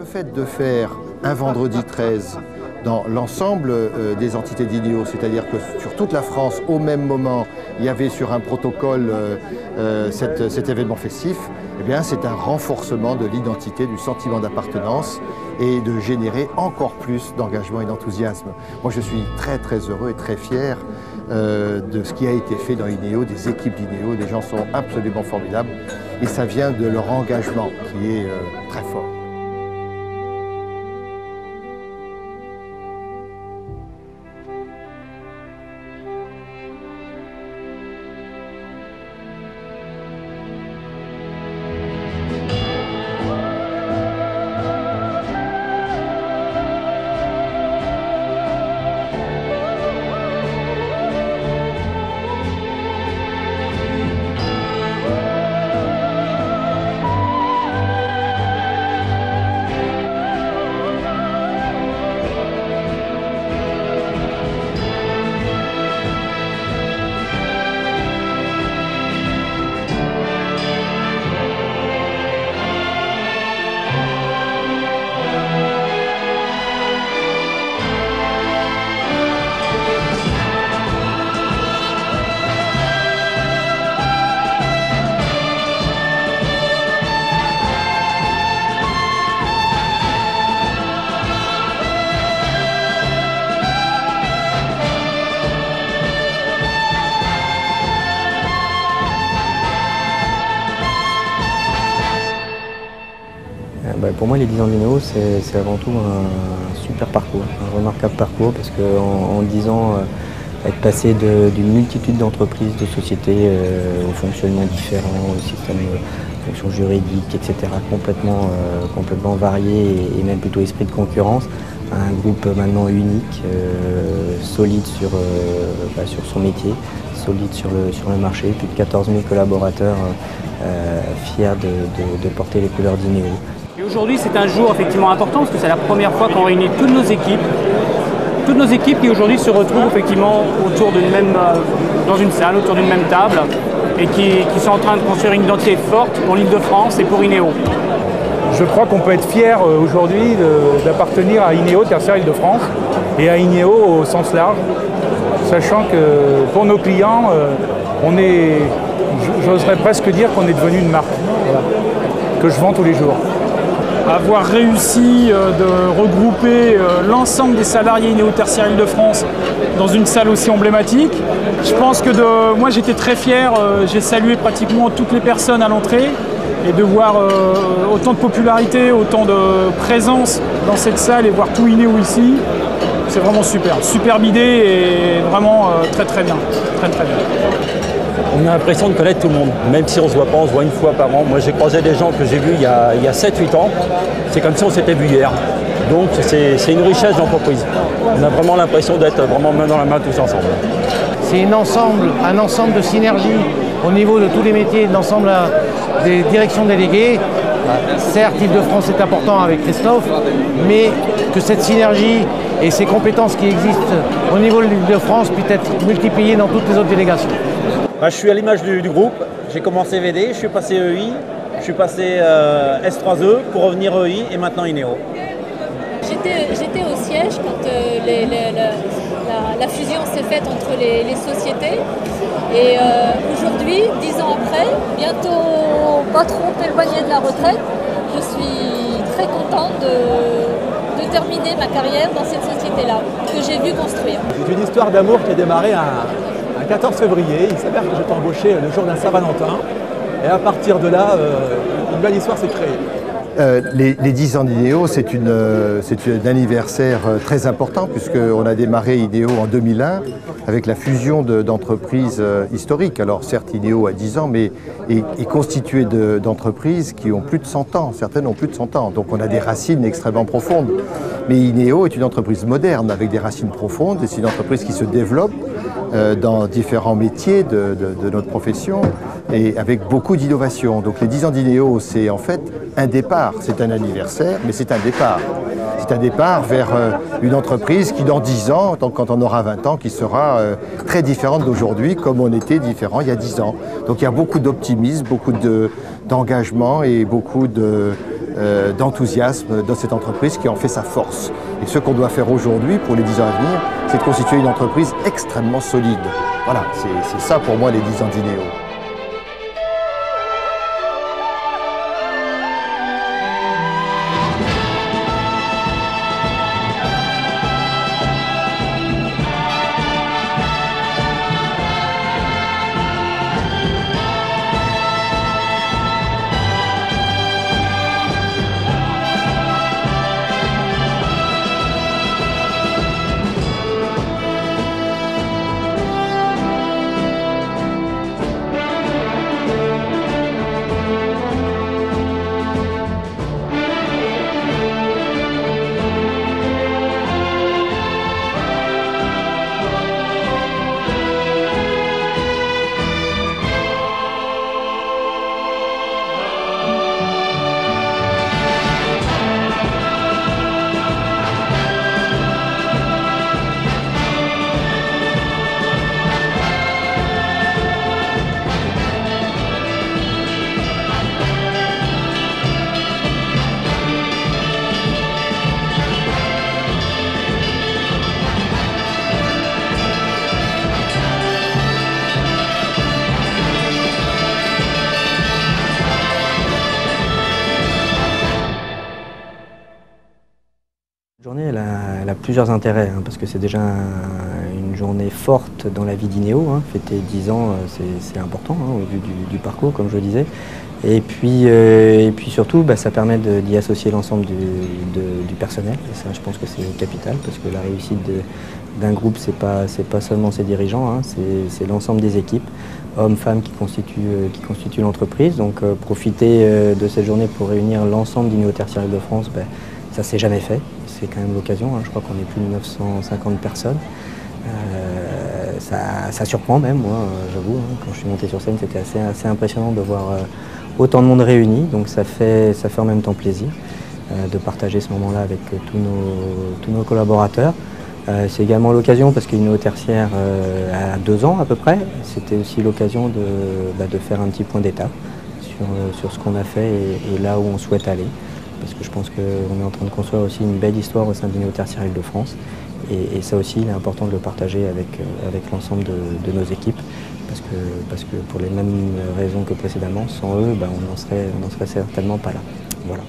fait de faire un vendredi 13 dans l'ensemble des entités d'INEO, c'est-à-dire que sur toute la France, au même moment, il y avait sur un protocole cet événement festif, eh bien c'est un renforcement de l'identité, du sentiment d'appartenance et de générer encore plus d'engagement et d'enthousiasme. Moi je suis très heureux et très fier de ce qui a été fait dans INEO, des équipes d'INEO, les gens sont absolument formidables et ça vient de leur engagement qui est très fort. Pour moi, les 10 ans d'INEO, c'est avant tout un super parcours, un remarquable parcours, parce qu'en 10 ans, être passé d'une multitude d'entreprises, de sociétés, aux fonctionnements différents, au système de fonction juridique, etc., complètement varié et même plutôt esprit de concurrence, à un groupe maintenant unique, solide sur son métier, solide sur le marché, plus de 14 000 collaborateurs fiers de porter les couleurs d'INEO. Et aujourd'hui, c'est un jour effectivement important parce que c'est la première fois qu'on réunit toutes nos équipes qui aujourd'hui se retrouvent effectivement autour d'une même, dans une salle, autour d'une même table et qui sont en train de construire une identité forte pour l'Île-de-France et pour INEO. Je crois qu'on peut être fier aujourd'hui d'appartenir à INEO Tertiaire Île-de-France et à INEO au sens large, sachant que pour nos clients, j'oserais presque dire qu'on est devenu une marque, voilà, que je vends tous les jours. Avoir réussi de regrouper l'ensemble des salariés INEO Tertiaire Île-de-France dans une salle aussi emblématique. Je pense que moi j'étais très fier, j'ai salué pratiquement toutes les personnes à l'entrée et de voir autant de popularité, autant de présence dans cette salle et voir tout INEO ici, c'est vraiment super. Superbe idée et vraiment très bien. On a l'impression de connaître tout le monde, même si on ne se voit pas, on se voit une fois par an. Moi j'ai croisé des gens que j'ai vus il y a 7-8 ans, c'est comme si on s'était vu hier. Donc c'est une richesse d'entreprise. On a vraiment l'impression d'être vraiment main dans la main tous ensemble. C'est un ensemble de synergie au niveau de tous les métiers, l'ensemble des directions déléguées. Certes, Île-de-France est important avec Christophe, mais que cette synergie et ces compétences qui existent au niveau de l'Île-de-France puissent être multipliées dans toutes les autres délégations. Je suis à l'image du groupe, j'ai commencé VD, je suis passé EI, je suis passé S3E pour revenir EI et maintenant INEO. J'étais au siège quand la fusion s'est faite entre les sociétés et aujourd'hui, 10 ans après, bientôt pas trop éloigné de la retraite, je suis très contente de terminer ma carrière dans cette société-là que j'ai vu construire. C'est une histoire d'amour qui a démarré un 14 février, il s'avère que j'étais embauché le jour d'un Saint-Valentin et à partir de là, une belle histoire s'est créée. Les 10 ans d'INEO, c'est un anniversaire très important puisqu'on a démarré INEO en 2001 avec la fusion d'entreprises historiques. Alors certes, INEO a 10 ans, mais est constitué d'entreprises qui ont plus de 100 ans. Certaines ont plus de 100 ans, donc on a des racines extrêmement profondes. Mais INEO est une entreprise moderne avec des racines profondes et c'est une entreprise qui se développe dans différents métiers de notre profession et avec beaucoup d'innovation. Donc les 10 ans d'INEO, c'est en fait un départ, c'est un anniversaire, mais c'est un départ. C'est un départ vers une entreprise qui dans 10 ans, quand on aura 20 ans, qui sera très différente d'aujourd'hui comme on était différent il y a 10 ans. Donc il y a beaucoup d'optimisme, beaucoup d'engagement et beaucoup d'enthousiasme dans cette entreprise qui en fait sa force. Et ce qu'on doit faire aujourd'hui pour les 10 ans à venir, c'est de constituer une entreprise extrêmement solide. Voilà, c'est ça pour moi les 10 ans d'Ineo. La journée, elle a plusieurs intérêts, parce que c'est déjà une journée forte dans la vie d'Ineo. Fêter 10 ans, c'est important au vu du parcours, comme je le disais. Et puis surtout, ça permet d'y associer l'ensemble du personnel. Et ça, je pense que c'est capital, parce que la réussite d'un groupe, c'est pas seulement ses dirigeants, c'est l'ensemble des équipes, hommes, femmes qui constituent l'entreprise. Donc profiter de cette journée pour réunir l'ensemble d'Ineo Tertiaire de France, ça s'est jamais fait. C'est quand même l'occasion, je crois qu'on est plus de 950 personnes. Ça surprend même, moi, j'avoue. Quand je suis monté sur scène, c'était assez impressionnant de voir autant de monde réuni. Donc ça fait en même temps plaisir de partager ce moment-là avec tous nos collaborateurs. C'est également l'occasion, parce qu'Ineo Tertiaire a 2 ans à peu près, c'était aussi l'occasion de faire un petit point d'étape sur ce qu'on a fait et là où on souhaite aller. Parce que je pense qu'on est en train de construire aussi une belle histoire au sein d'Ineo Tertiaire Île-de-France. Et ça aussi, il est important de le partager avec l'ensemble de nos équipes. Parce que pour les mêmes raisons que précédemment, sans eux, on n'en serait certainement pas là. Voilà.